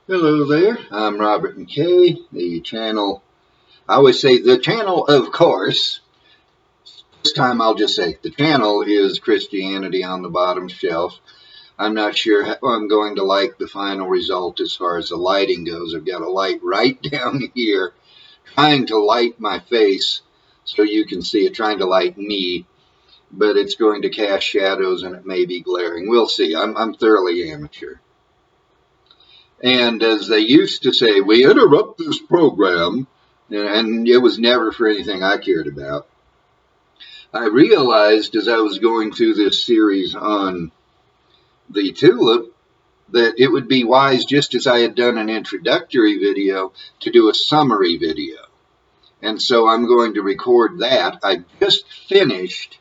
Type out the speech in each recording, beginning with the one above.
Hello there, I'm Robert McKay, the channel, I always say the channel, of course. This time I'll just say the channel is Christianity on the Bottom Shelf. I'm not sure how I'm going to like the final result as far as the lighting goes. I've got a light right down here trying to light my face so you can see it, trying to light me, but it's going to cast shadows and it may be glaring. We'll see. I'm thoroughly amateur. And as they used to say, we interrupt this program, and it was never for anything I cared about. I realized as I was going through this series on the TULIP that it would be wise, just as I had done an introductory video, to do a summary video. And so I'm going to record that. I just finished,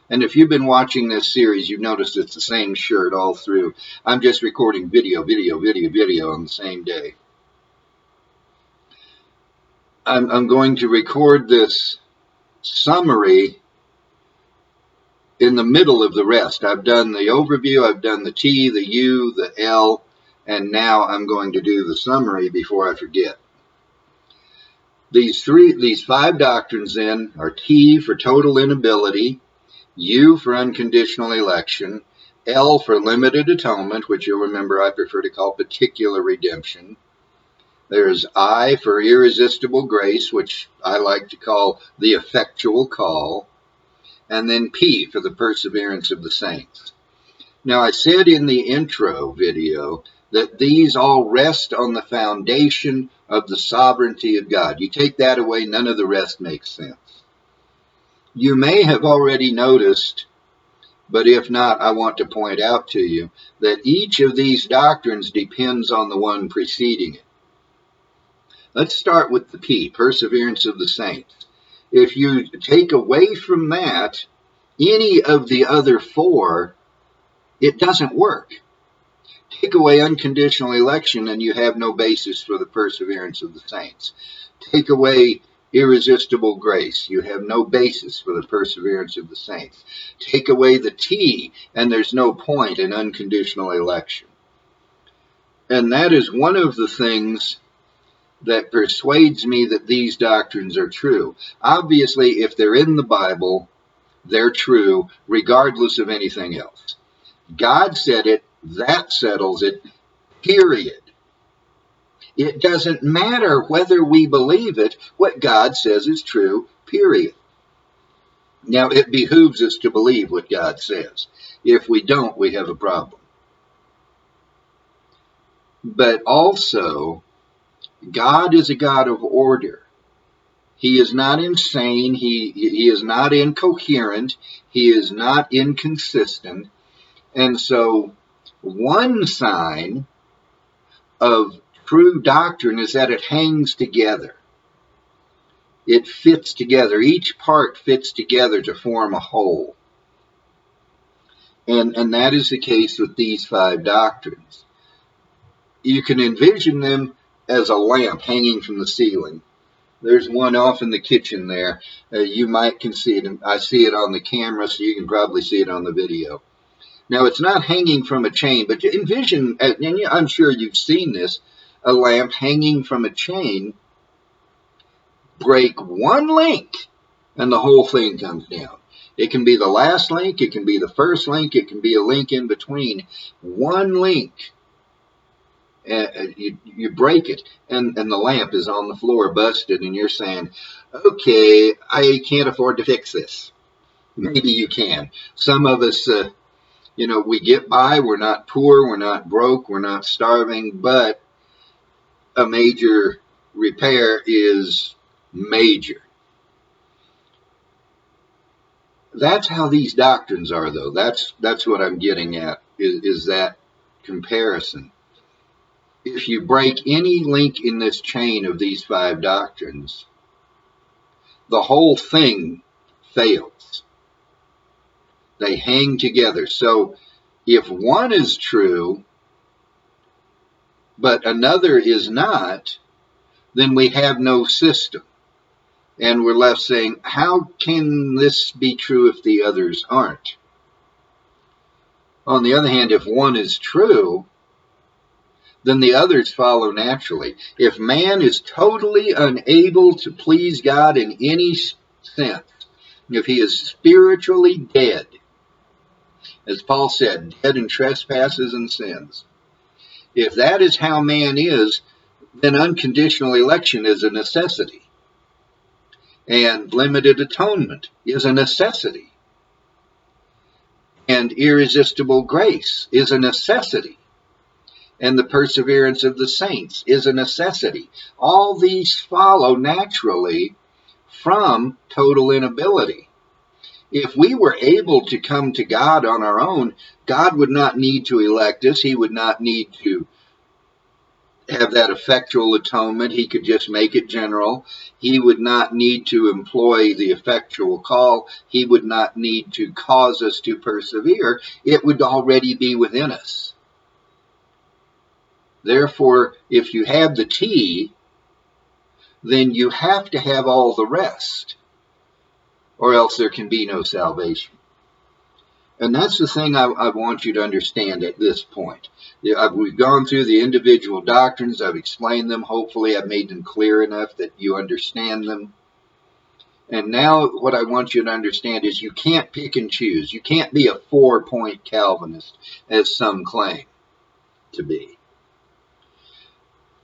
and if you've been watching this series, you've noticed it's the same shirt all through. I'm just recording video on the same day. I'm going to record this summary in the middle of the rest. I've done the overview, I've done the T, the U, the L, and now I'm going to do the summary before I forget. These five doctrines then are T for total inability, U for unconditional election, L for limited atonement, which you'll remember I prefer to call particular redemption. There's I for irresistible grace, which I like to call the effectual call. And then P for the perseverance of the saints. Now, I said in the intro video that these all rest on the foundation of the sovereignty of God. You take that away, none of the rest makes sense. You may have already noticed, but if not, I want to point out to you that each of these doctrines depends on the one preceding it. Let's start with the P, perseverance of the saints. If you take away from that any of the other four, it doesn't work. Take away unconditional election and you have no basis for the perseverance of the saints. Take away irresistible grace, you have no basis for the perseverance of the saints. Take away the T and there's no point in unconditional election. And that is one of the things that persuades me that these doctrines are true. Obviously, if they're in the Bible, they're true regardless of anything else. God said it, that settles it, period. It doesn't matter whether we believe it, what God says is true, period. Now, it behooves us to believe what God says. If we don't, we have a problem. But also, God is a God of order. He is not insane. He is not incoherent. He is not inconsistent. And so one sign of true doctrine is that it hangs together. It fits together. Each part fits together to form a whole. And that is the case with these five doctrines. You can envision them as a lamp hanging from the ceiling. There's one off in the kitchen there. You might can see it. I see it on the camera, so you can probably see it on the video. Now, it's not hanging from a chain, but envision, and I'm sure you've seen this, a lamp hanging from a chain. Break one link, and the whole thing comes down. It can be the last link, it can be the first link, it can be a link in between. One link. You break it, and the lamp is on the floor busted, and you're saying, okay, I can't afford to fix this. Maybe you can. Some of us, we get by. We're not poor, we're not broke, we're not starving, but a major repair is major. That's how these doctrines are, though. That's what I'm getting at, is that comparison. If you break any link in this chain of these five doctrines, the whole thing fails. They hang together. So if one is true, but another is not, then we have no system. And we're left saying, how can this be true if the others aren't? On the other hand, if one is true, then the others follow naturally. If man is totally unable to please God in any sense, if he is spiritually dead, as Paul said, dead in trespasses and sins, if that is how man is, then unconditional election is a necessity. And limited atonement is a necessity. And irresistible grace is a necessity. And the perseverance of the saints is a necessity. All these follow naturally from total inability. If we were able to come to God on our own, God would not need to elect us. He would not need to have that effectual atonement. He could just make it general. He would not need to employ the effectual call. He would not need to cause us to persevere. It would already be within us. Therefore, if you have the T, then you have to have all the rest, or else there can be no salvation. And that's the thing I want you to understand at this point. We've gone through the individual doctrines. I've explained them. Hopefully, I've made them clear enough that you understand them. And now what I want you to understand is you can't pick and choose. You can't be a 4-point Calvinist, as some claim to be.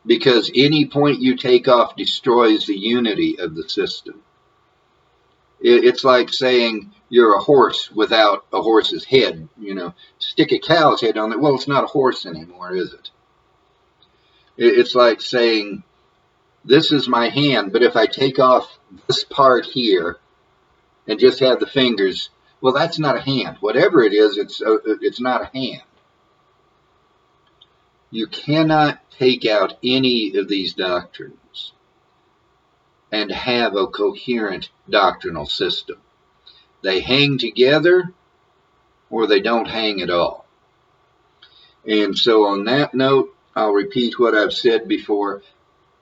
Because any point you take off destroys the unity of the system. It's like saying you're a horse without a horse's head. Stick a cow's head on it. Well, it's not a horse anymore, is it? It's like saying, this is my hand, but if I take off this part here and just have the fingers, well, that's not a hand. Whatever it is, it's not a hand. You cannot take out any of these doctrines and have a coherent doctrinal system. They hang together or they don't hang at all. And so on that note, I'll repeat what I've said before.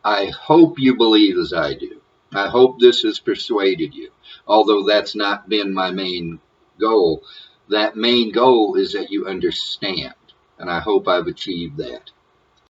I hope you believe as I do. I hope this has persuaded you, although that's not been my main goal. That main goal is that you understand, and I hope I've achieved that.